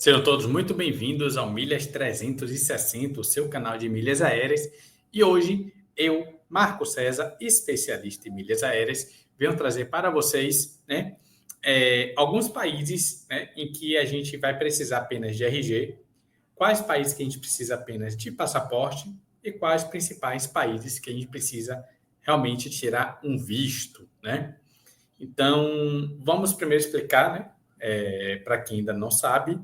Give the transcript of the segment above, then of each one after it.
Sejam todos muito bem-vindos ao Milhas 360, o seu canal de milhas aéreas. E hoje eu, Marco César, especialista em milhas aéreas, venho trazer para vocês, alguns países, em que a gente vai precisar apenas de RG, quais países que a gente precisa apenas de passaporte e quais principais países que a gente precisa realmente tirar um visto, né? Então, vamos primeiro explicar, para quem ainda não sabe,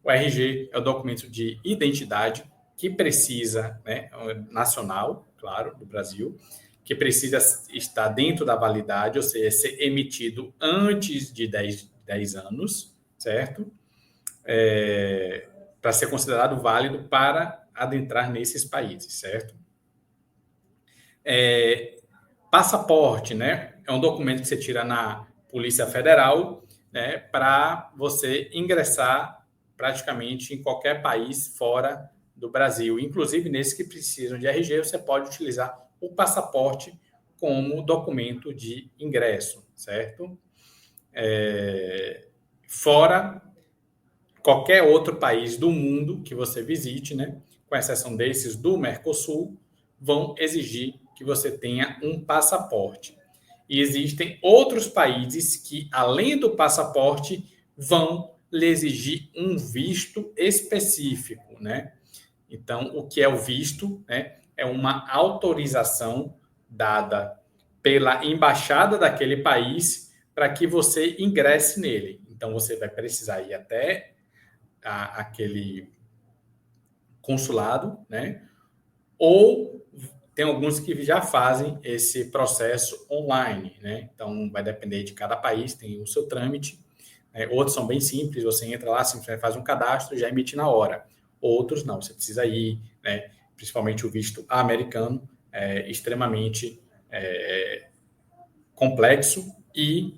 o RG é o documento de identidade que precisa, nacional, claro, do Brasil, que precisa estar dentro da validade, ou seja, ser emitido antes de 10 anos, certo? Para ser considerado válido para adentrar nesses países, certo? Passaporte, né? É um documento que você tira na Polícia Federal, né, para você ingressar praticamente em qualquer país fora do Brasil. Inclusive, nesses que precisam de RG, você pode utilizar o passaporte como documento de ingresso, certo? Fora qualquer outro país do mundo que você visite, né, com exceção desses do Mercosul, vão exigir que você tenha um passaporte. E existem outros países que, além do passaporte, vão lhe exigir um visto específico, né? Então, o que é o visto, né? É uma autorização dada pela embaixada daquele país para que você ingresse nele. Então, você vai precisar ir até aquele consulado, né? Ou tem alguns que já fazem esse processo online, né? Então, vai depender de cada país, tem o seu trâmite. Outros são bem simples, você entra lá, simplesmente faz um cadastro e já emite na hora. Outros não, você precisa ir, né? Principalmente o visto americano, extremamente complexo e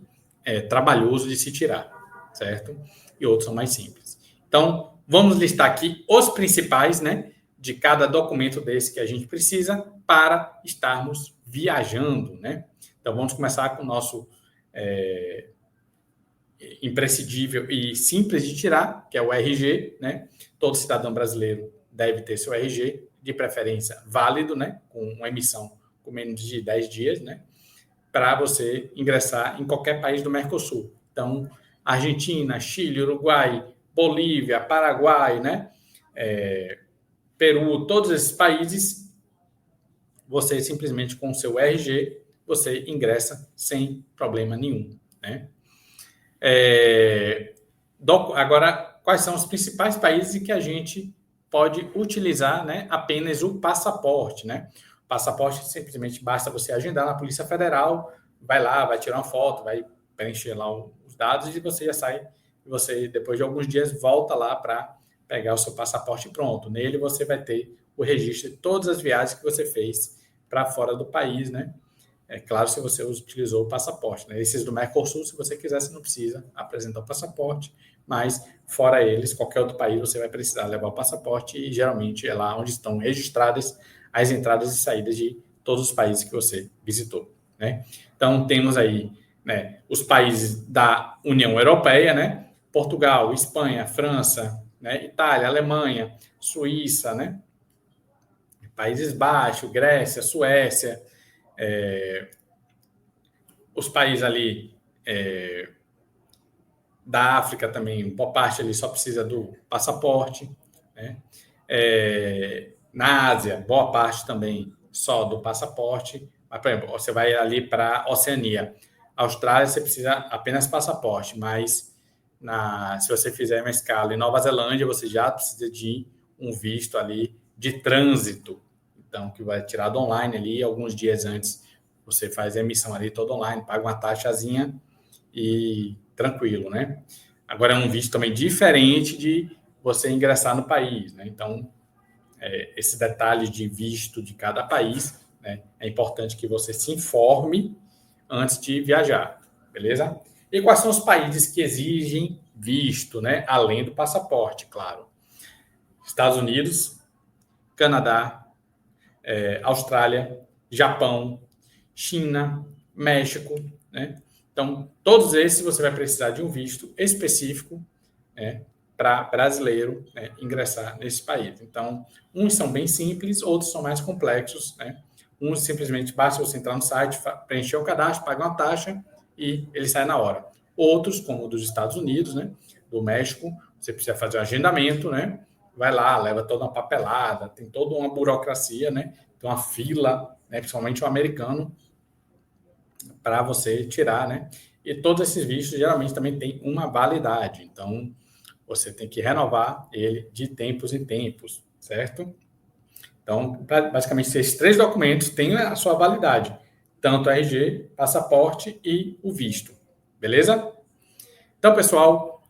trabalhoso de se tirar, certo? E outros são mais simples. Então, vamos listar aqui os principais, né, de cada documento desse que a gente precisa para estarmos viajando, né? Então, vamos começar com o nosso imprescindível e simples de tirar, que é o RG, né? Todo cidadão brasileiro deve ter seu RG, de preferência válido, né? Com uma emissão com menos de 10 dias, né? Para você ingressar em qualquer país do Mercosul. Então, Argentina, Chile, Uruguai, Bolívia, Paraguai, né? Peru, todos esses países, você simplesmente com o seu RG, você ingressa sem problema nenhum, né? Agora, quais são os principais países em que a gente pode utilizar, né, apenas o passaporte, né? O passaporte simplesmente basta você agendar na Polícia Federal, vai lá, vai tirar uma foto, vai preencher lá os dados e você já sai. Você, depois de alguns dias, volta lá para pegar o seu passaporte pronto. Nele você vai ter o registro de todas as viagens que você fez para fora do país, né? É claro, se você utilizou o passaporte, né? Esses do Mercosul, se você quiser, você não precisa apresentar o passaporte, mas fora eles, qualquer outro país, você vai precisar levar o passaporte e geralmente é lá onde estão registradas as entradas e saídas de todos os países que você visitou, né? Então, temos aí, né, os países da União Europeia, né? Portugal, Espanha, França, né? Itália, Alemanha, Suíça, né? Países Baixos, Grécia, Suécia, os países ali da África também, boa parte ali só precisa do passaporte, né? Na Ásia, boa parte também só do passaporte. Mas, por exemplo, você vai ali para a Oceania. Austrália, você precisa apenas passaporte, mas se você fizer uma escala em Nova Zelândia, você já precisa de um visto ali de trânsito. Então, que vai tirado online ali, alguns dias antes, você faz a emissão ali toda online, paga uma taxazinha e tranquilo, né? Agora é um visto também diferente de você ingressar no país, né? Então, esse detalhe de visto de cada país, né, é importante que você se informe antes de viajar, beleza? E quais são os países que exigem visto, né? Além do passaporte, claro. Estados Unidos, Canadá, Austrália, Japão, China, México, né? Então, todos esses você vai precisar de um visto específico, né, para brasileiro, né, ingressar nesse país. Então, uns são bem simples, outros são mais complexos, né? Uns simplesmente basta você entrar no site, preencher o cadastro, pagar uma taxa e ele sai na hora. Outros, como o dos Estados Unidos, né, do México, você precisa fazer um agendamento, né? Vai lá, leva toda uma papelada, tem toda uma burocracia, né? Tem uma fila, né, principalmente o americano, para você tirar, né? E todos esses vistos geralmente também têm uma validade. Então, você tem que renovar ele de tempos em tempos, certo? Então, basicamente, esses 3 documentos têm a sua validade, tanto o RG, passaporte e o visto, beleza? Então, pessoal,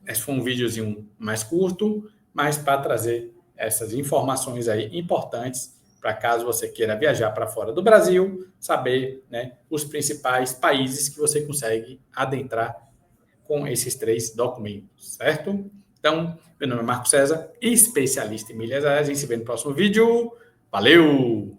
esse foi um videozinho mais curto, mas para trazer essas informações aí importantes para caso você queira viajar para fora do Brasil, saber, né, os principais países que você consegue adentrar com esses 3 documentos, certo? Então, meu nome é Marco César, especialista em milhas aéreas. A gente se vê no próximo vídeo. Valeu!